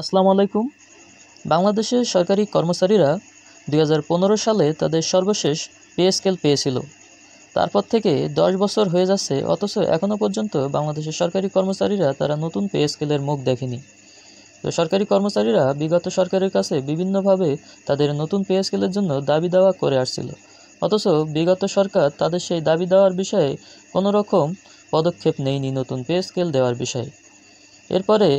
আসসালামু আলাইকুম। বাংলাদেশের সরকারি কর্মচারীরা 2015 সালে তাদের সর্বশেষ পে স্কেল পেয়েছিল। তারপর থেকে 10 বছর হয়ে যাচ্ছে, অথচ এখনও পর্যন্ত বাংলাদেশের সরকারি কর্মচারীরা তারা নতুন পে স্কেলের মুখ দেখেনি। তো সরকারি কর্মচারীরা বিগত সরকারের কাছে বিভিন্নভাবে তাদের নতুন পে স্কেলের জন্য দাবি দাওয়া করে আসছিল, অথচ বিগত সরকার তাদের সেই দাবি দেওয়ার বিষয়ে কোনো রকম পদক্ষেপ নেয়নি নতুন পে স্কেল দেওয়ার বিষয়ে। এরপরে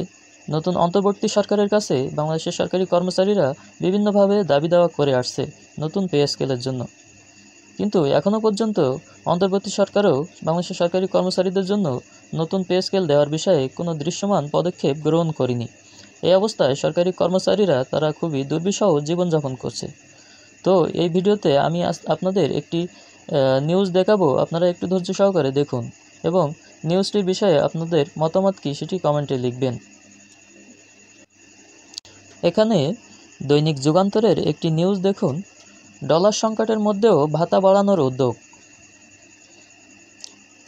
নতুন অন্তর্বর্তী সরকারের কাছে বাংলাদেশের সরকারি কর্মচারীরা বিভিন্নভাবে দাবি দাওয়া করে আসছে নতুন পে স্কেলের জন্য, কিন্তু এখনও পর্যন্ত অন্তর্বর্তী সরকারও বাংলাদেশের সরকারি কর্মচারীদের জন্য নতুন পে স্কেল দেওয়ার বিষয়ে কোনো দৃশ্যমান পদক্ষেপ গ্রহণ করেনি। এই অবস্থায় সরকারি কর্মচারীরা তারা খুবই দুর্বিষহ জীবনযাপন করছে। তো এই ভিডিওতে আমি আপনাদের একটি নিউজ দেখাবো, আপনারা একটু ধৈর্য সহকারে দেখুন এবং নিউজটির বিষয়ে আপনাদের মতামত কী সেটি কমেন্টে লিখবেন। এখানে দৈনিক যুগান্তরের একটি নিউজ দেখুন। ডলার সংকটের মধ্যেও ভাতা বাড়ানোর উদ্যোগ।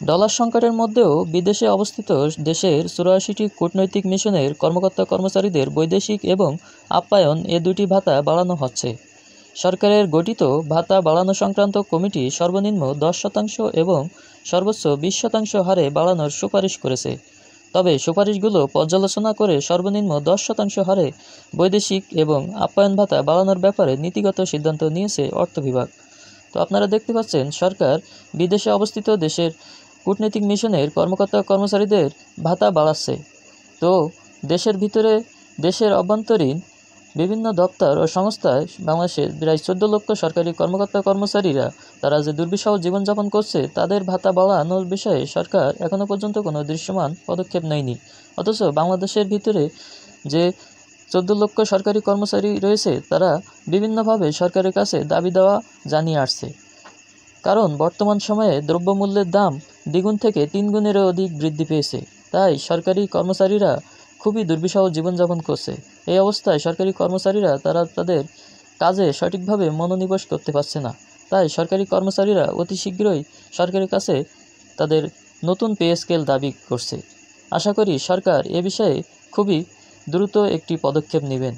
ডলার সংকটের মধ্যেও বিদেশে অবস্থিত দেশের 84টি কূটনৈতিক মিশনের কর্মকর্তা কর্মচারীদের বৈদেশিক এবং আপ্যায়ন এ দুটি ভাতা বাড়ানো হচ্ছে। সরকারের গঠিত ভাতা বাড়ানো সংক্রান্ত কমিটি সর্বনিম্ন 10% এবং সর্বোচ্চ 20% হারে বাড়ানোর সুপারিশ করেছে। তবে সুপারিশগুলো পর্যালোচনা করে সর্বনিম্ন 10% হারে বৈদেশিক এবং আপ্যায়ন ভাতা বাড়ানোর ব্যাপারে নীতিগত সিদ্ধান্ত নিয়েছে অর্থ বিভাগ। তো আপনারা দেখতে পাচ্ছেন, সরকার বিদেশে অবস্থিত দেশের কূটনৈতিক মিশনের কর্মকর্তা কর্মচারীদের ভাতা বাড়াচ্ছে। তো দেশের ভিতরে দেশের অভ্যন্তরীণ বিভিন্ন দপ্তর ও সংস্থায় বাংলাদেশের প্রায় 14 লক্ষ সরকারি কর্মকর্তা কর্মচারীরা তারা যে দুর্বিষহ জীবনযাপন করছে, তাদের ভাতা বাড়ানোর বিষয়ে সরকার এখনও পর্যন্ত কোনো দৃশ্যমান পদক্ষেপ নেয়নি। অথচ বাংলাদেশের ভিতরে যে 14 লক্ষ সরকারি কর্মচারী রয়েছে, তারা বিভিন্নভাবে সরকারের কাছে দাবি দেওয়া জানিয়ে আসছে। কারণ বর্তমান সময়ে দ্রব্যমূল্যের দাম দ্বিগুণ থেকে 3 গুণেরও অধিক বৃদ্ধি পেয়েছে, তাই সরকারি কর্মচারীরা খুবই দুর্বিষহ জীবনযাপন করছে। এই অবস্থায় সরকারি কর্মচারীরা তারা তাদের কাজে সঠিকভাবে মনোনিবেশ করতে পারছে না। তাই সরকারি কর্মচারীরা অতি শীঘ্রই সরকারের কাছে তাদের নতুন পে স্কেল দাবি করছে। আশা করি সরকার এ বিষয়ে খুবই দ্রুত একটি পদক্ষেপ নেবেন।